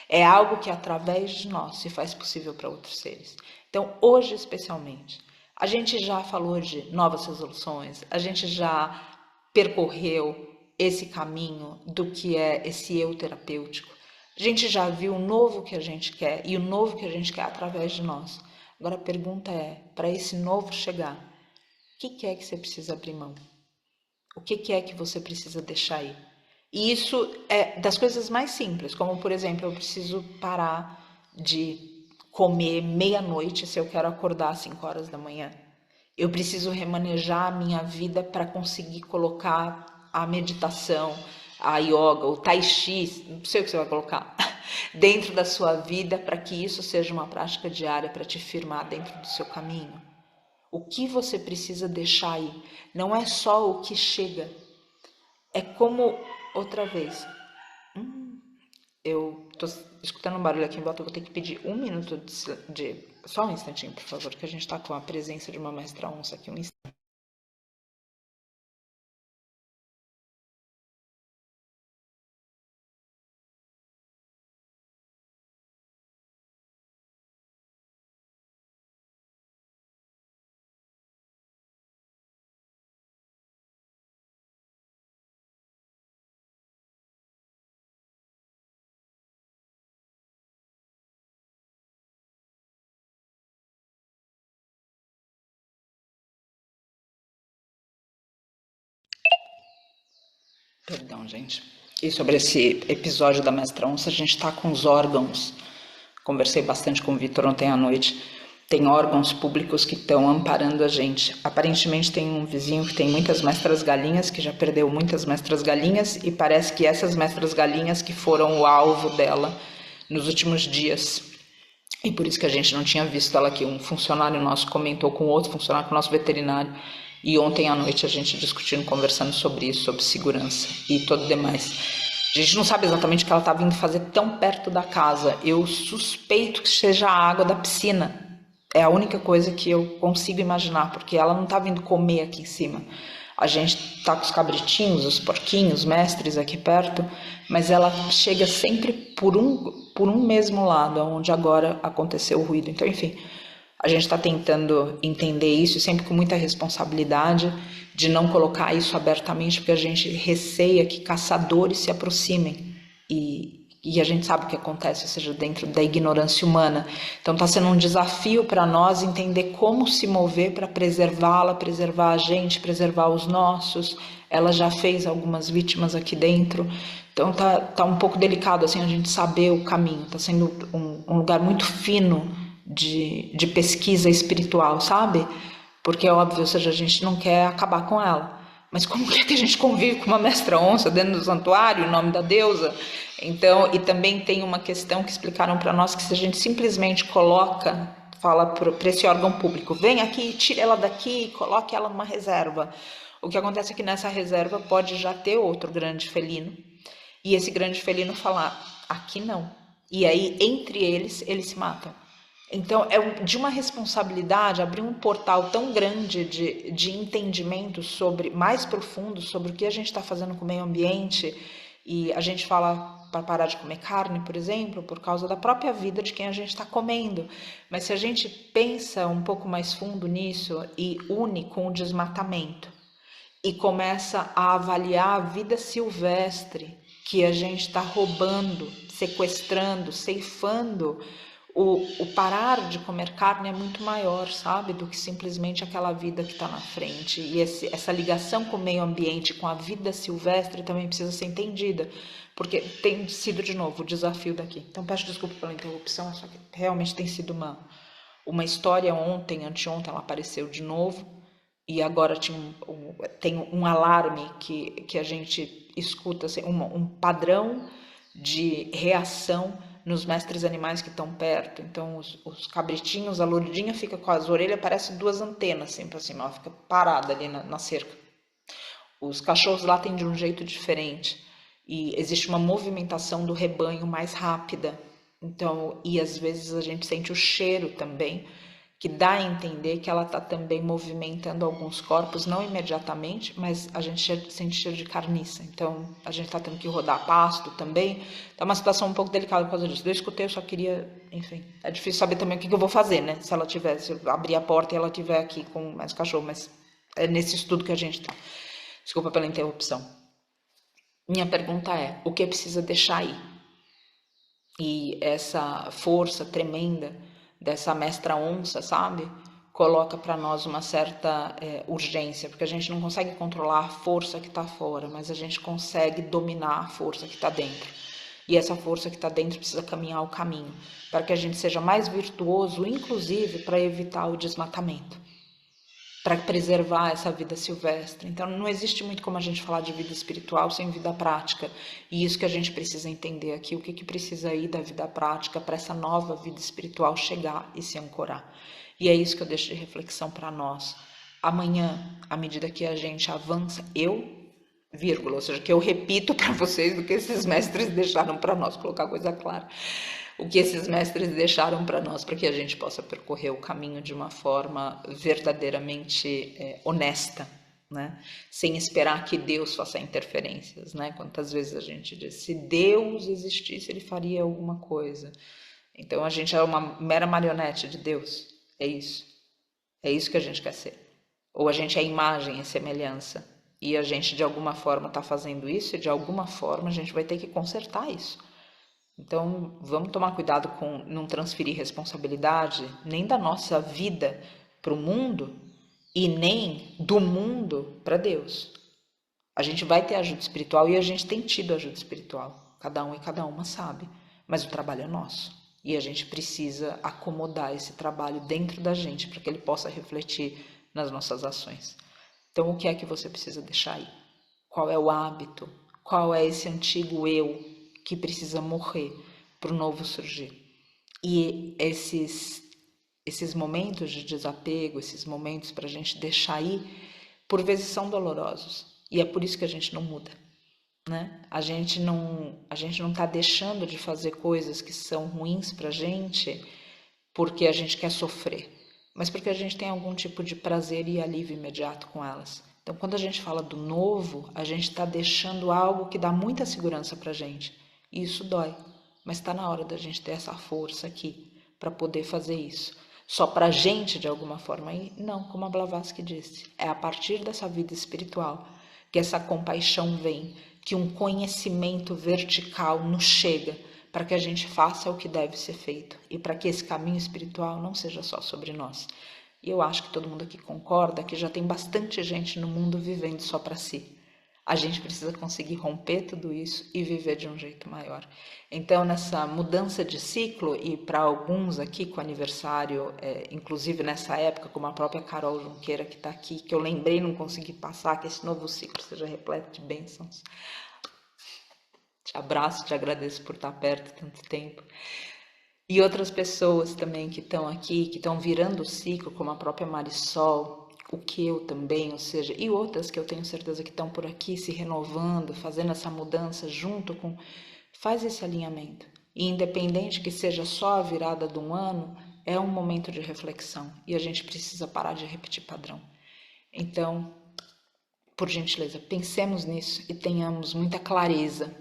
É algo que através de nós se faz possível para outros seres. Então hoje especialmente, a gente já falou de novas resoluções, a gente já percorreu esse caminho do que é esse eu terapêutico. A gente já viu o novo que a gente quer e o novo que a gente quer através de nós. Agora a pergunta é, para esse novo chegar, o que é que você precisa abrir mão? O que é que você precisa deixar aí? E isso é das coisas mais simples, como por exemplo, eu preciso parar de comer meia-noite se eu quero acordar às 5 horas da manhã. Eu preciso remanejar a minha vida para conseguir colocar a meditação, a yoga, o tai chi, não sei o que você vai colocar, dentro da sua vida, para que isso seja uma prática diária para te firmar dentro do seu caminho. O que você precisa deixar aí não é só o que chega, é como, outra vez, eu tô escutando um barulho aqui em volta, eu vou ter que pedir um minuto só um instantinho, por favor, que a gente tá com a presença de uma mestra onça aqui, um instante. Perdão, gente. E sobre esse episódio da mestra onça, a gente tá com os órgãos. Conversei bastante com o Vitor ontem à noite. Tem órgãos públicos que estão amparando a gente. Aparentemente tem um vizinho que tem muitas mestras galinhas, que já perdeu muitas mestras galinhas, e parece que essas mestras galinhas que foram o alvo dela nos últimos dias. E por isso que a gente não tinha visto ela aqui. Um funcionário nosso comentou com outro funcionário, com o nosso veterinário, e ontem à noite a gente discutindo, conversando sobre isso, sobre segurança e tudo demais. A gente não sabe exatamente o que ela está vindo fazer tão perto da casa. Eu suspeito que seja a água da piscina. É a única coisa que eu consigo imaginar, porque ela não está vindo comer aqui em cima. A gente está com os cabritinhos, os porquinhos, mestres aqui perto, mas ela chega sempre por um mesmo lado, onde agora aconteceu o ruído. Então, enfim, a gente está tentando entender isso, sempre com muita responsabilidade, de não colocar isso abertamente, porque a gente receia que caçadores se aproximem e a gente sabe o que acontece, ou seja, dentro da ignorância humana. Então está sendo um desafio para nós entender como se mover para preservá-la, preservar a gente, preservar os nossos. Ela já fez algumas vítimas aqui dentro, então tá um pouco delicado assim a gente saber o caminho. Está sendo um lugar muito fino de pesquisa espiritual, sabe? Porque é óbvio, ou seja, a gente não quer acabar com ela. Mas como é que a gente convive com uma mestra onça dentro do santuário, em nome da deusa? Então, e também tem uma questão que explicaram para nós, que se a gente simplesmente fala para esse órgão público, vem aqui, tire ela daqui, coloque ela numa reserva. O que acontece é que nessa reserva pode já ter outro grande felino, e esse grande felino falar, aqui não. E aí, entre eles se matam. Então, é de uma responsabilidade abrir um portal tão grande de entendimento mais profundo sobre o que a gente está fazendo com o meio ambiente. E a gente fala para parar de comer carne, por exemplo, por causa da própria vida de quem a gente está comendo. Mas se a gente pensa um pouco mais fundo nisso e une com o desmatamento e começa a avaliar a vida silvestre que a gente está roubando, sequestrando, ceifando, o parar de comer carne é muito maior, sabe, do que simplesmente aquela vida que está na frente. E essa ligação com o meio ambiente, com a vida silvestre também precisa ser entendida, porque tem sido, de novo, o desafio daqui. Então peço desculpa pela interrupção, só que realmente tem sido uma história. Anteontem ela apareceu de novo, e agora tem um alarme que a gente escuta, assim, um padrão de reação nos mestres animais que estão perto. Então os cabritinhos, a louridinha fica com as orelhas, parece duas antenas assim para cima, ela fica parada ali na cerca. Os cachorros lá têm de um jeito diferente e existe uma movimentação do rebanho mais rápida. Então, e às vezes a gente sente o cheiro também, que dá a entender que ela está também movimentando alguns corpos, não imediatamente, mas a gente sente cheiro de carniça. Então, a gente está tendo que rodar pasto também. Tá uma situação um pouco delicada por causa disso. Eu escutei, eu só queria, enfim, é difícil saber também o que eu vou fazer, né? Se eu abrir a porta e ela estiver aqui com mais cachorro, mas é nesse estudo que a gente está. Desculpa pela interrupção. Minha pergunta é, o que precisa deixar aí? E essa força tremenda dessa mestra onça, sabe? Coloca para nós uma certa urgência, porque a gente não consegue controlar a força que está fora, mas a gente consegue dominar a força que está dentro. E essa força que está dentro precisa caminhar o caminho, para que a gente seja mais virtuoso, inclusive para evitar o desmatamento, para preservar essa vida silvestre. Então não existe muito como a gente falar de vida espiritual sem vida prática. E isso que a gente precisa entender aqui, o que precisa ir da vida prática para essa nova vida espiritual chegar e se ancorar. E é isso que eu deixo de reflexão para nós. Amanhã, à medida que a gente avança, vírgula, ou seja, que eu repito para vocês do que esses mestres deixaram para nós, colocar a coisa clara. O que esses mestres deixaram para nós, para que a gente possa percorrer o caminho de uma forma verdadeiramente honesta, né? Sem esperar que Deus faça interferências, né? Quantas vezes a gente diz, se Deus existisse, ele faria alguma coisa. Então a gente é uma mera marionete de Deus, é isso que a gente quer ser. Ou a gente é imagem e semelhança, e a gente de alguma forma está fazendo isso, e de alguma forma a gente vai ter que consertar isso. Então, vamos tomar cuidado com não transferir responsabilidade nem da nossa vida para o mundo e nem do mundo para Deus. A gente vai ter ajuda espiritual e a gente tem tido ajuda espiritual. Cada um e cada uma sabe. Mas o trabalho é nosso. E a gente precisa acomodar esse trabalho dentro da gente para que ele possa refletir nas nossas ações. Então, o que é que você precisa deixar aí? Qual é o hábito? Qual é esse antigo eu que precisa morrer para o novo surgir? E esses momentos de desapego, esses momentos para a gente deixar ir, por vezes são dolorosos. E é por isso que a gente não muda, né? A gente não está deixando de fazer coisas que são ruins para a gente porque a gente quer sofrer, mas porque a gente tem algum tipo de prazer e alívio imediato com elas. Então, quando a gente fala do novo, a gente está deixando algo que dá muita segurança para a gente. E isso dói, mas está na hora da gente ter essa força aqui para poder fazer isso. Só para a gente, de alguma forma, e não, como a Blavatsky disse, é a partir dessa vida espiritual que essa compaixão vem, que um conhecimento vertical nos chega para que a gente faça o que deve ser feito e para que esse caminho espiritual não seja só sobre nós. E eu acho que todo mundo aqui concorda que já tem bastante gente no mundo vivendo só para si. A gente precisa conseguir romper tudo isso e viver de um jeito maior. Então, nessa mudança de ciclo, e para alguns aqui com aniversário, inclusive nessa época, como a própria Carol Junqueira que está aqui, que eu lembrei e não consegui passar, que esse novo ciclo seja repleto de bênçãos. Te abraço, te agradeço por estar perto tanto tempo. E outras pessoas também que estão aqui, que estão virando o ciclo, como a própria Marisol, o que eu também, ou seja, e outras que eu tenho certeza que estão por aqui se renovando, fazendo essa mudança junto com... Faz esse alinhamento. E independente que seja só a virada de um ano, é um momento de reflexão. E a gente precisa parar de repetir padrão. Então, por gentileza, pensemos nisso e tenhamos muita clareza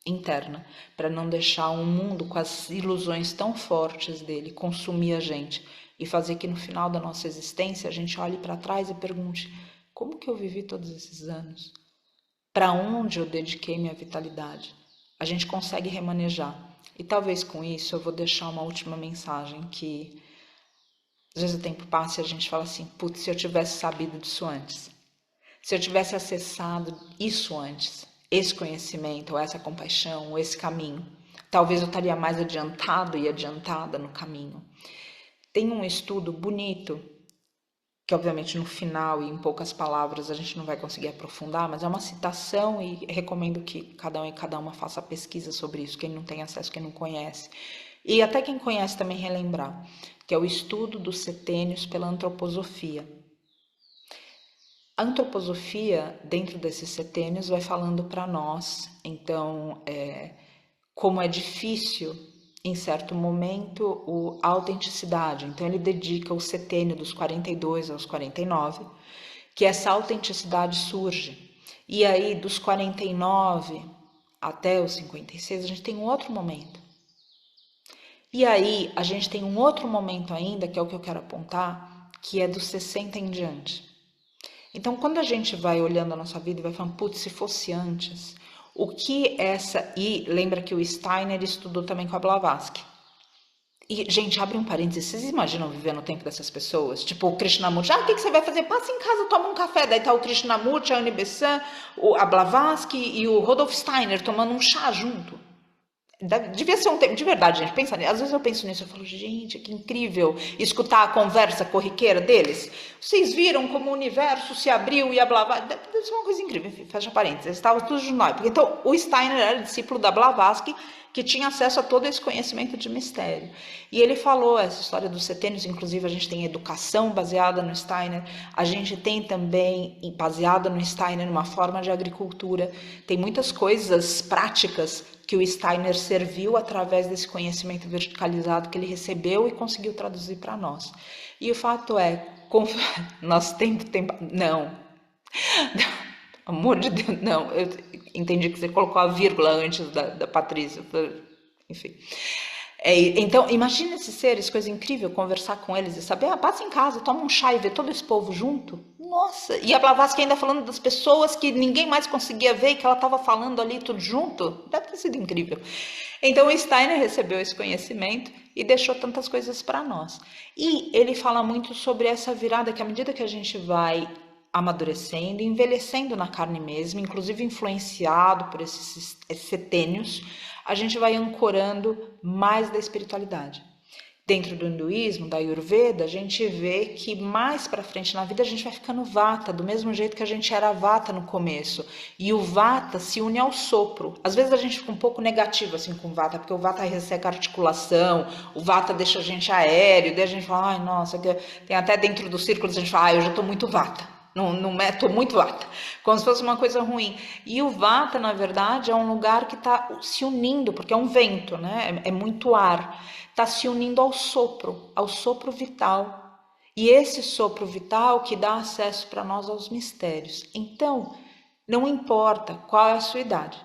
interna, para não deixar um mundo com as ilusões tão fortes dele consumir a gente e fazer que no final da nossa existência a gente olhe para trás e pergunte: como que eu vivi todos esses anos? Para onde eu dediquei minha vitalidade? A gente consegue remanejar. E talvez com isso eu vou deixar uma última mensagem que às vezes o tempo passa e a gente fala assim: putz, se eu tivesse sabido disso antes, se eu tivesse acessado isso antes, esse conhecimento, ou essa compaixão, ou esse caminho, talvez eu estaria mais adiantado e adiantada no caminho. Tem um estudo bonito, que obviamente no final e em poucas palavras a gente não vai conseguir aprofundar, mas é uma citação e recomendo que cada um e cada uma faça pesquisa sobre isso, quem não tem acesso, quem não conhece. E até quem conhece também relembrar, que é o estudo dos setênios pela antroposofia. A antroposofia, dentro desses setênios, vai falando para nós, então, como é difícil, em certo momento, a autenticidade. Então, ele dedica o setênio dos 42 aos 49, que essa autenticidade surge. E aí, dos 49 até os 56, a gente tem um outro momento. E aí, a gente tem um outro momento ainda, que é o que eu quero apontar, que é dos 60 em diante. Então, quando a gente vai olhando a nossa vida e vai falando, putz, se fosse antes, o que essa... E lembra que o Steiner estudou também com a Blavatsky. E, gente, abre um parênteses, vocês imaginam viver no tempo dessas pessoas? Tipo, o Krishnamurti, o que você vai fazer? Passa em casa, toma um café. Daí tá o Krishnamurti, a Annie Besant, a Blavatsky e o Rudolf Steiner tomando um chá junto. Devia ser um tempo, de verdade, gente, pensa nisso. Às vezes eu penso nisso, eu falo, gente, que incrível escutar a conversa corriqueira deles. Vocês viram como o universo se abriu e a Blavatsky, deve ser uma coisa incrível, enfim, fecha parênteses, eles estavam todos juntos. Então, o Steiner era discípulo da Blavatsky, que tinha acesso a todo esse conhecimento de mistério. E ele falou essa história dos setênios, inclusive a gente tem educação baseada no Steiner, a gente tem também, baseada no Steiner, uma forma de agricultura, tem muitas coisas práticas que o Steiner serviu através desse conhecimento verticalizado que ele recebeu e conseguiu traduzir para nós. E o fato é, nós temos tempo... Não. Amor de Deus, não. Eu entendi que você colocou a vírgula antes da Patrícia. Enfim. Então, imagina esses seres, coisa incrível, conversar com eles e saber, passa em casa, toma um chá e vê todo esse povo junto. Nossa, e a Blavatsky ainda falando das pessoas que ninguém mais conseguia ver e que ela estava falando ali tudo junto. Deve ter sido incrível. Então, o Steiner recebeu esse conhecimento e deixou tantas coisas para nós. E ele fala muito sobre essa virada que à medida que a gente vai amadurecendo, envelhecendo na carne mesmo, inclusive influenciado por esses setênios, a gente vai ancorando mais da espiritualidade. Dentro do hinduísmo, da Ayurveda, a gente vê que mais para frente na vida a gente vai ficando vata, do mesmo jeito que a gente era vata no começo. E o vata se une ao sopro. Às vezes a gente fica um pouco negativo assim com o vata, porque o vata resseca a articulação, o vata deixa a gente aéreo, daí a gente fala, ai nossa, tem até dentro dos círculos a gente fala, eu já estou muito vata. Não tô muito vata, como se fosse uma coisa ruim. E o vata, na verdade, é um lugar que está se unindo, porque é um vento, né? É muito ar. Está se unindo ao sopro vital. E esse sopro vital que dá acesso para nós aos mistérios. Então, não importa qual é a sua idade.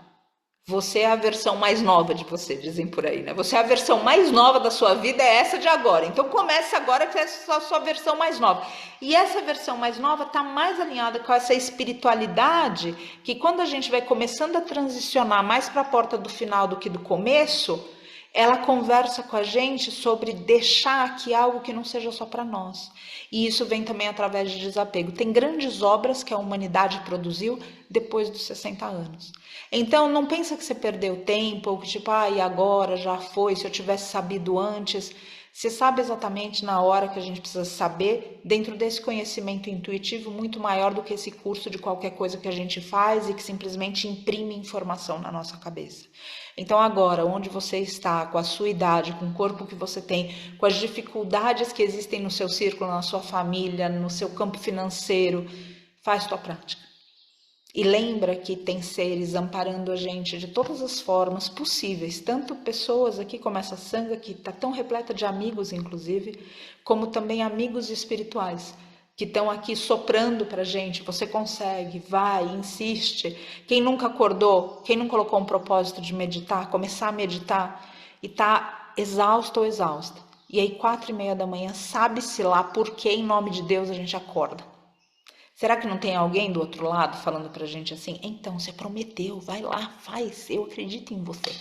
Você é a versão mais nova de você, dizem por aí, né? Você é a versão mais nova da sua vida, é essa de agora. Então comece agora que essa é a sua versão mais nova. E essa versão mais nova está mais alinhada com essa espiritualidade que quando a gente vai começando a transicionar mais para a porta do final do que do começo, ela conversa com a gente sobre deixar aqui algo que não seja só para nós. E isso vem também através de desapego. Tem grandes obras que a humanidade produziu depois dos 60 anos. Então, não pensa que você perdeu tempo, ou que tipo, e agora já foi, se eu tivesse sabido antes. Você sabe exatamente na hora que a gente precisa saber, dentro desse conhecimento intuitivo muito maior do que esse curso de qualquer coisa que a gente faz e que simplesmente imprime informação na nossa cabeça. Então agora, onde você está, com a sua idade, com o corpo que você tem, com as dificuldades que existem no seu círculo, na sua família, no seu campo financeiro, faz tua prática. E lembra que tem seres amparando a gente de todas as formas possíveis, tanto pessoas aqui como essa sanga que está tão repleta de amigos, inclusive, como também amigos espirituais, que estão aqui soprando para a gente, você consegue, vai, insiste. Quem nunca acordou, quem não colocou um propósito de meditar, começar a meditar e está exausto ou exausta. E aí 4:30 da manhã, sabe-se lá por que em nome de Deus a gente acorda. Será que não tem alguém do outro lado falando pra gente assim, então você prometeu, vai lá, faz, eu acredito em você.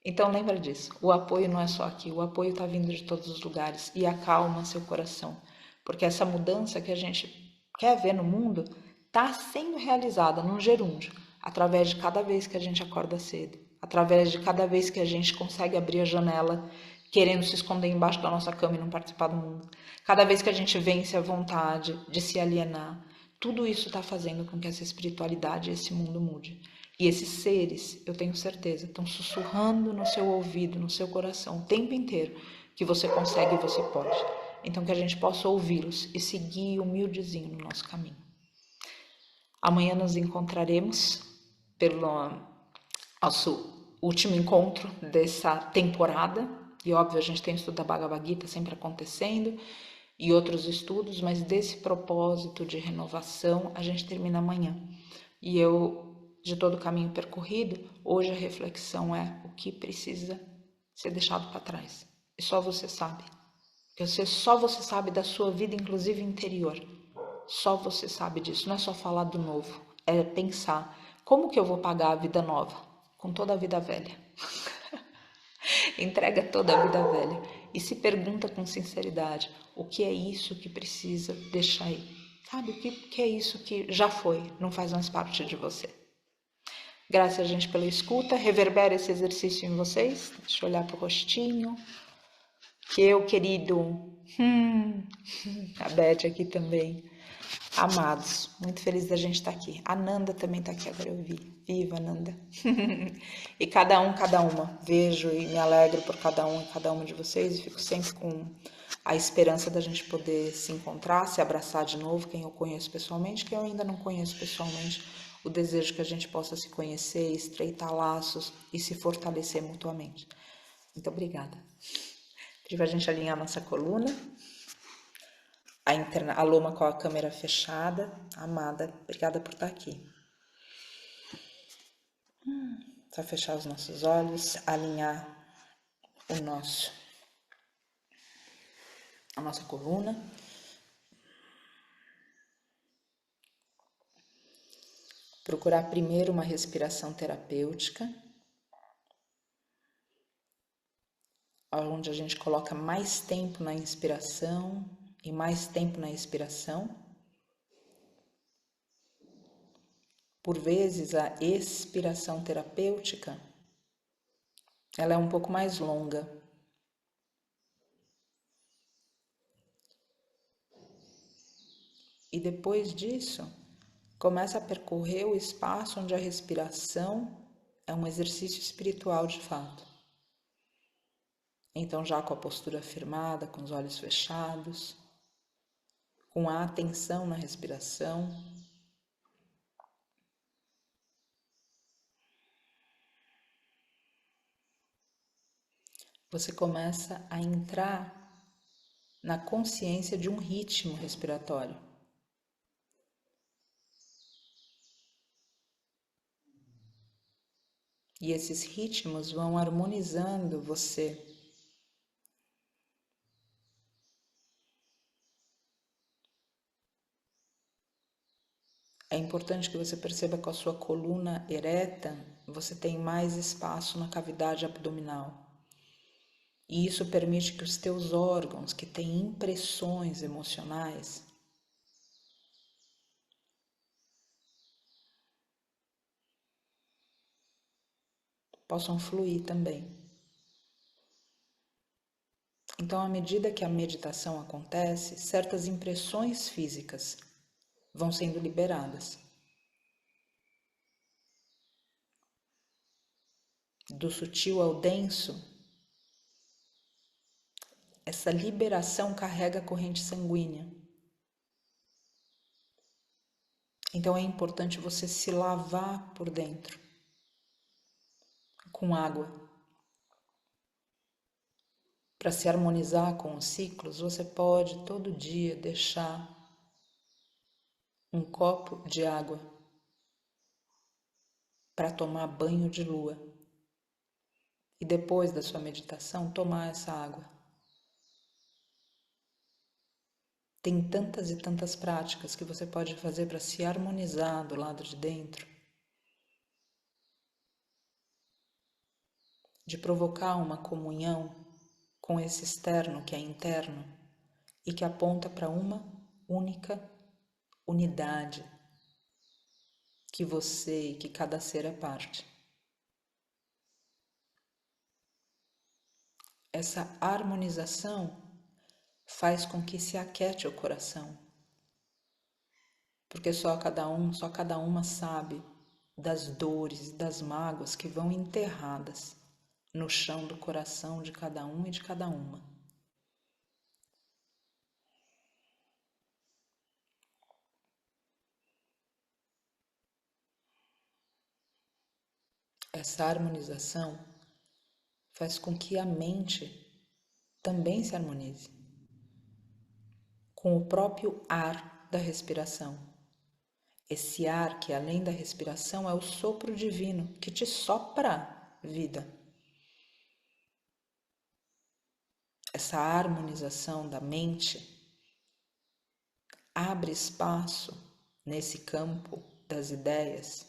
Então lembra disso, o apoio não é só aqui, o apoio está vindo de todos os lugares e acalma seu coração. Porque essa mudança que a gente quer ver no mundo está sendo realizada num gerúndio, através de cada vez que a gente acorda cedo, através de cada vez que a gente consegue abrir a janela, querendo se esconder embaixo da nossa cama e não participar do mundo, cada vez que a gente vence a vontade de se alienar. Tudo isso está fazendo com que essa espiritualidade e esse mundo mude. E esses seres, eu tenho certeza, estão sussurrando no seu ouvido, no seu coração, o tempo inteiro, que você consegue e você pode. Então que a gente possa ouvi-los e seguir humildezinho no nosso caminho. Amanhã nos encontraremos pelo nosso último encontro dessa temporada. E óbvio, a gente tem o estudo da Bhagavad Gita sempre acontecendo e outros estudos, mas desse propósito de renovação a gente termina amanhã. E de todo o caminho percorrido, hoje a reflexão é o que precisa ser deixado para trás. E só você sabe. Só você sabe da sua vida, inclusive interior. Só você sabe disso. Não é só falar do novo. É pensar, como que eu vou pagar a vida nova? Com toda a vida velha. Entrega toda a vida velha. E se pergunta com sinceridade, o que é isso que precisa deixar aí? Sabe, o que é isso que já foi, não faz mais parte de você? Graças, gente, pela escuta. Reverbera esse exercício em vocês. Deixa eu olhar pro rostinho. Querido. A Beth aqui também. Amados, muito feliz da gente estar aqui. A Nanda também está aqui, agora eu vi. Viva, Nanda. E cada um, cada uma. Vejo e me alegro por cada um e cada uma de vocês e fico sempre com a esperança da gente poder se encontrar, se abraçar de novo, quem eu conheço pessoalmente, quem eu ainda não conheço pessoalmente, o desejo que a gente possa se conhecer, estreitar laços e se fortalecer mutuamente. Muito obrigada. Pedir pra gente alinhar nossa coluna. A Loma com a câmera fechada. Amada, obrigada por estar aqui. Só fechar os nossos olhos, alinhar a nossa coluna. Procurar primeiro uma respiração terapêutica, onde a gente coloca mais tempo na inspiração e mais tempo na expiração. Por vezes, a expiração terapêutica, ela é um pouco mais longa. E depois disso, começa a percorrer o espaço onde a respiração é um exercício espiritual de fato. Então, já com a postura firmada, com os olhos fechados, com a atenção na respiração, você começa a entrar na consciência de um ritmo respiratório. E esses ritmos vão harmonizando você. É importante que você perceba que com a sua coluna ereta, você tem mais espaço na cavidade abdominal. E isso permite que os teus órgãos, que têm impressões emocionais, possam fluir também. Então, à medida que a meditação acontece, certas impressões físicas vão sendo liberadas. Do sutil ao denso, essa liberação carrega a corrente sanguínea. Então é importante você se lavar por dentro com água. Para se harmonizar com os ciclos, você pode todo dia deixar um copo de água para tomar banho de lua. E depois da sua meditação, tomar essa água. Tem tantas e tantas práticas que você pode fazer para se harmonizar do lado de dentro, de provocar uma comunhão com esse externo que é interno e que aponta para uma única unidade que você e que cada ser é parte. Essa harmonização faz com que se aquete o coração, porque só cada uma sabe das dores, das mágoas que vão enterradas no chão do coração de cada um e de cada uma. Essa harmonização faz com que a mente também se harmonize com o próprio ar da respiração. Esse ar que, além da respiração, é o sopro divino que te sopra vida. Essa harmonização da mente abre espaço nesse campo das ideias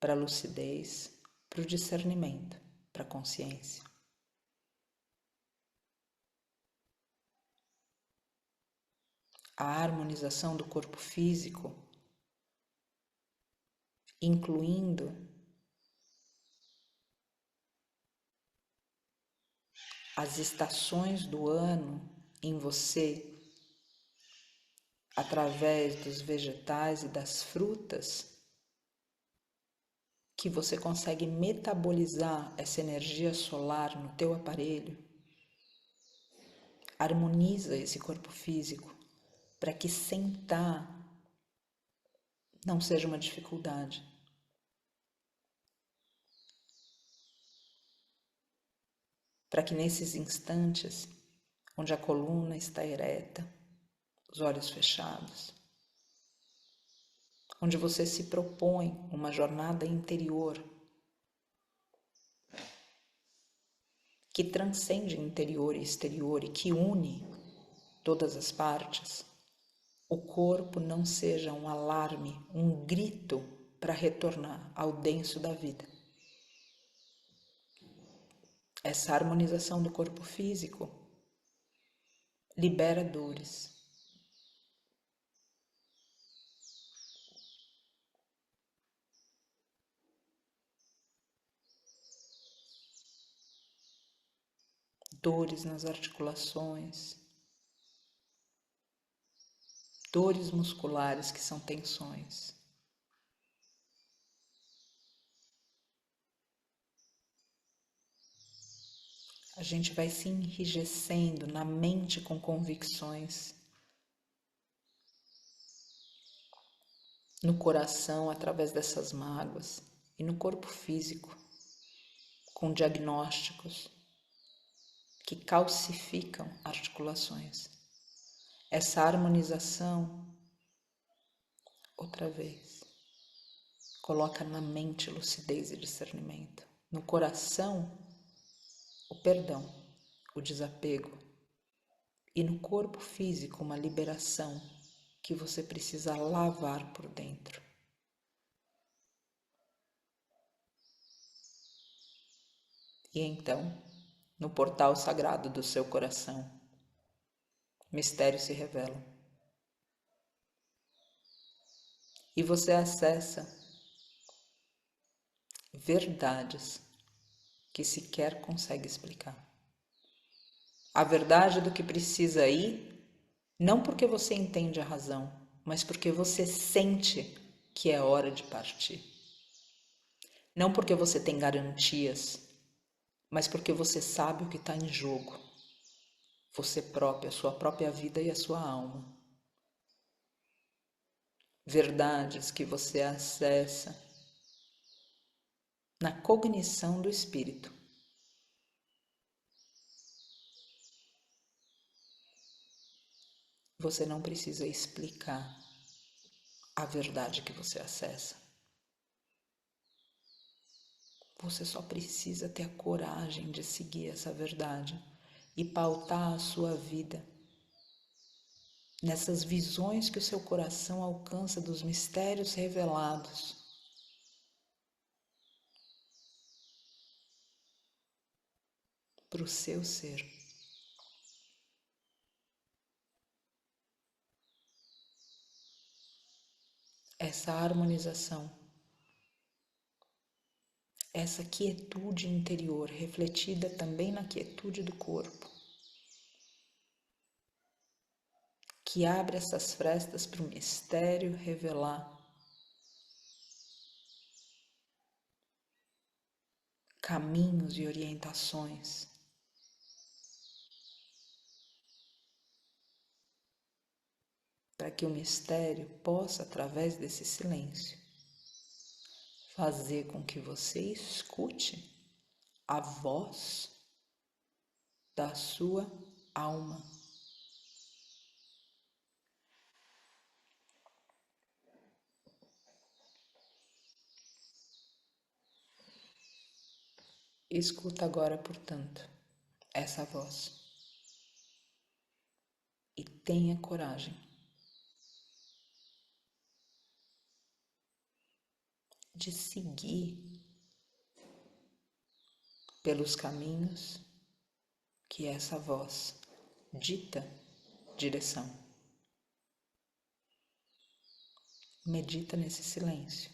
para a lucidez, para o discernimento, para a consciência. A harmonização do corpo físico incluindo as estações do ano em você, através dos vegetais e das frutas, que você consegue metabolizar essa energia solar no teu aparelho, harmoniza esse corpo físico para que sentar não seja uma dificuldade. Para que nesses instantes, onde a coluna está ereta, os olhos fechados, onde você se propõe uma jornada interior que transcende interior e exterior e que une todas as partes, o corpo não seja um alarme, um grito para retornar ao denso da vida. Essa harmonização do corpo físico libera dores. Dores nas articulações, dores musculares que são tensões. A gente vai se enrijecendo na mente com convicções, no coração através dessas mágoas e no corpo físico com diagnósticos que calcificam articulações. Essa harmonização, outra vez, coloca na mente lucidez e discernimento, no coração o perdão, o desapego e no corpo físico uma liberação que você precisa lavar por dentro. E então, no portal sagrado do seu coração, mistérios se revelam. E você acessa verdades que sequer consegue explicar. A verdade do que precisa ir, não porque você entende a razão, mas porque você sente que é hora de partir. Não porque você tem garantias, mas porque você sabe o que está em jogo. Você próprio, a sua própria vida e a sua alma. Verdades que você acessa na cognição do espírito. Você não precisa explicar a verdade que você acessa. Você só precisa ter a coragem de seguir essa verdade e pautar a sua vida nessas visões que o seu coração alcança dos mistérios revelados. Para o seu ser. Essa harmonização, essa quietude interior, refletida também na quietude do corpo, que abre essas frestas para o mistério revelar caminhos e orientações. Para que o mistério possa, através desse silêncio, fazer com que você escute a voz da sua alma. Escuta agora, portanto, essa voz e tenha coragem de seguir pelos caminhos que essa voz dita direção. Medita nesse silêncio,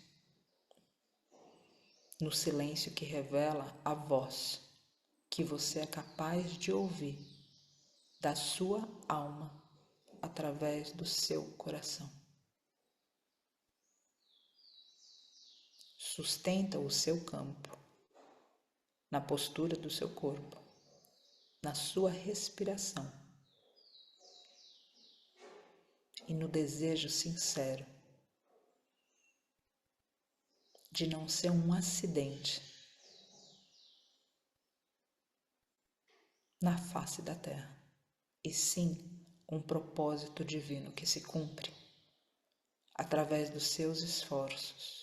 no silêncio que revela a voz que você é capaz de ouvir da sua alma através do seu coração. Sustenta o seu campo na postura do seu corpo, na sua respiração e no desejo sincero de não ser um acidente na face da terra, e sim um propósito divino que se cumpre através dos seus esforços.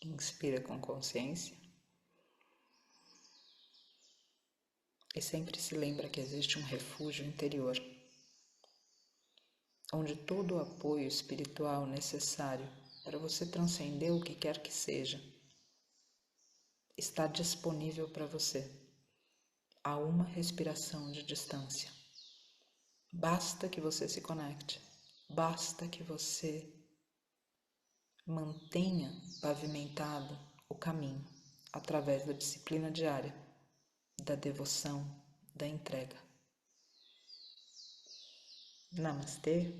Inspira com consciência. E sempre se lembra que existe um refúgio interior, onde todo o apoio espiritual necessário para você transcender o que quer que seja está disponível para você, a uma respiração de distância. Basta que você se conecte, basta que você mantenha pavimentado o caminho através da disciplina diária, da devoção, da entrega. Namastê.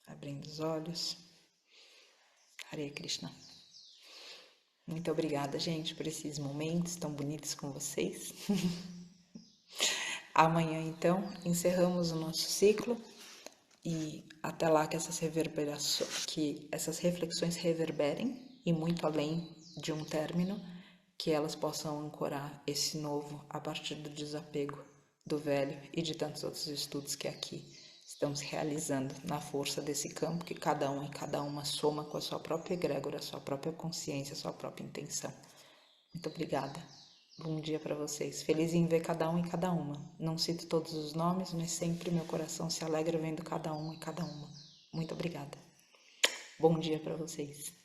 Abrindo os olhos. Hare Krishna. Muito obrigada, gente, por esses momentos tão bonitos com vocês. Amanhã, então, encerramos o nosso ciclo e até lá que essas reflexões reverberem e muito além de um término, que elas possam ancorar esse novo a partir do desapego do velho e de tantos outros estudos que aqui estamos realizando na força desse campo que cada um e cada uma soma com a sua própria egrégora, a sua própria consciência, a sua própria intenção. Muito obrigada. Bom dia para vocês. Feliz em ver cada um e cada uma. Não cito todos os nomes, mas sempre meu coração se alegra vendo cada um e cada uma. Muito obrigada. Bom dia para vocês.